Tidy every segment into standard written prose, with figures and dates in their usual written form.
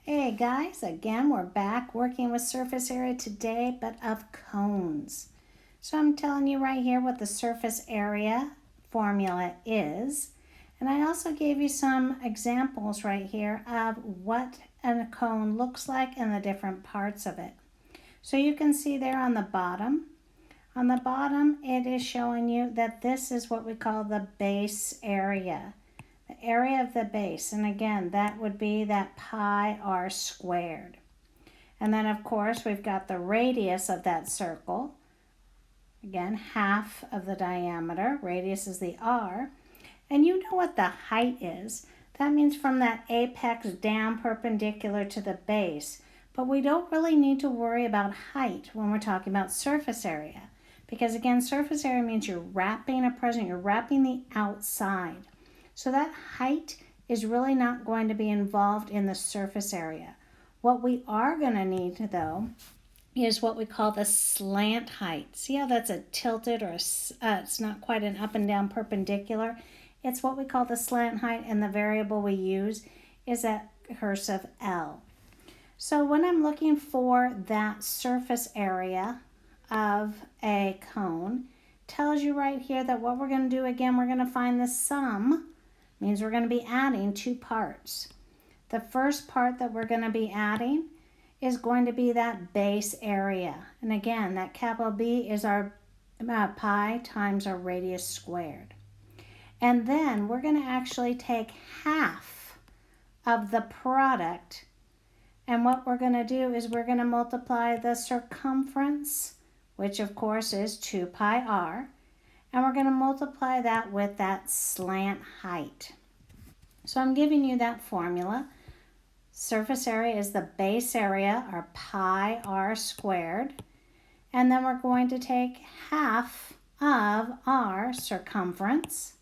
Hey guys, again we're back working with surface area today, but of cones. So I'm telling you right here what the surface area formula is. And I also gave you some examples right here of what a cone looks like and the different parts of it. So you can see there on the bottom. On the bottom, it is showing you that this is what we call the base area. The area of the base, and again, that would be that pi r squared. And then of course, we've got the radius of that circle. Again, half of the diameter. Radius is the r. And you know what the height is. That means from that apex down perpendicular to the base. But we don't really need to worry about height when we're talking about surface area. Because again, surface area means you're wrapping a present, you're wrapping the outside. So that height is really not going to be involved in the surface area. What we are going to need, though, is what we call the slant height. See how that's a tilted or it's not quite an up and down perpendicular? It's what we call the slant height, and the variable we use is that cursive L. So when I'm looking for that surface area of a cone, tells you right here that what we're going to do, again, we're going to find the sum. Means we're going to be adding two parts. The first part that we're going to be adding is going to be that base area. And again, that capital B is our pi times our radius squared. And then we're going to actually take half of the product. And what we're going to do is we're going to multiply the circumference, which of course is 2 pi r. And we're going to multiply that with that slant height. So I'm giving you that formula. Surface area is the base area, or pi r squared. And then we're going to take half of our circumference.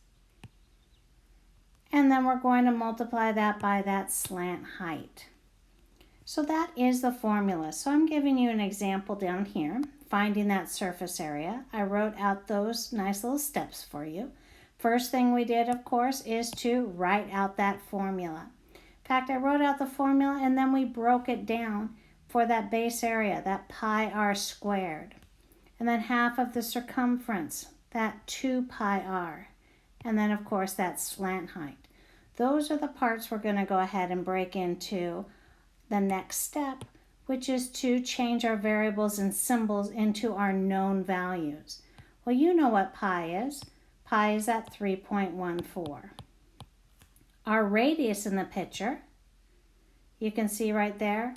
And then we're going to multiply that by that slant height. So that is the formula. So I'm giving you an example down here. Finding that surface area. I wrote out those nice little steps for you. First thing we did, of course, is to write out that formula. In fact, I wrote out the formula and then we broke it down for that base area, that pi r squared. And then half of the circumference, that 2 pi r. And then, of course, that slant height. Those are the parts we're going to go ahead and break into the next step, which is to change our variables and symbols into our known values. Well, you know what pi is. Pi is at 3.14. Our radius in the picture, you can see right there,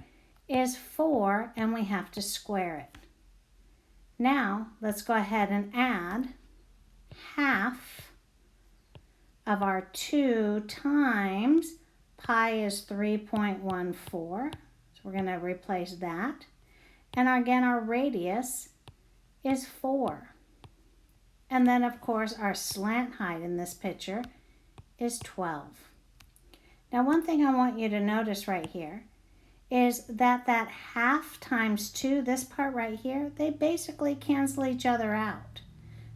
is 4, and we have to square it. Now, let's go ahead and add half of our 2 times pi is 3.14. We're going to replace that. And again, our radius is 4. And then, of course, our slant height in this picture is 12. Now, one thing I want you to notice right here is that half times 2, this part right here, they basically cancel each other out.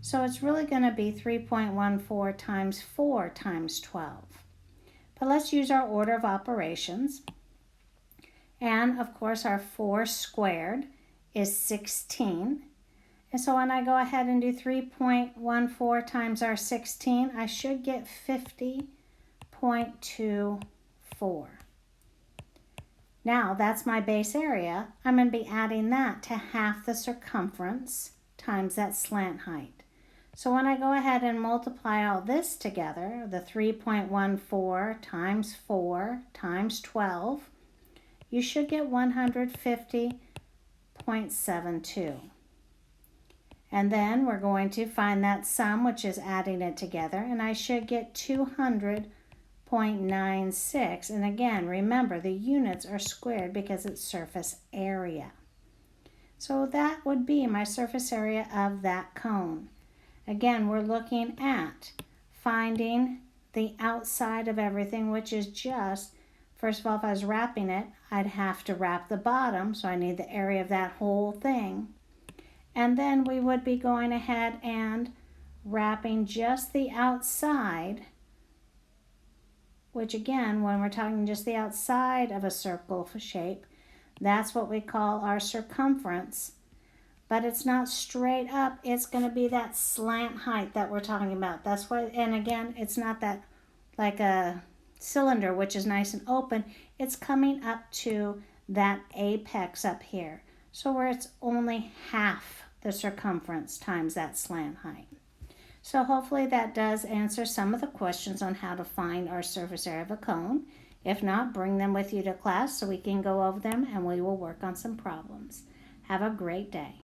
So it's really going to be 3.14 times 4 times 12. But let's use our order of operations. And of course, our 4 squared is 16. And so when I go ahead and do 3.14 times our 16, I should get 50.24. Now, that's my base area. I'm going to be adding that to half the circumference times that slant height. So when I go ahead and multiply all this together, the 3.14 times 4 times 12, you should get 150.72. And then we're going to find that sum, which is adding it together, and I should get 200.96. And again, remember, the units are squared because it's surface area. So that would be my surface area of that cone. Again, we're looking at finding the outside of everything, which is just, first of all, if I was wrapping it, I'd have to wrap the bottom, so I need the area of that whole thing. And then we would be going ahead and wrapping just the outside which again, when we're talking just the outside of a circle shape, that's what we call our circumference. But it's not straight up. It's going to be that slant height that we're talking about. That's why, and again, it's not that like a cylinder, which is nice and open. It's coming up to that apex up here. So where it's only half the circumference times that slant height. So hopefully that does answer some of the questions on how to find our surface area of a cone. If not, bring them with you to class so we can go over them and we will work on some problems. Have a great day.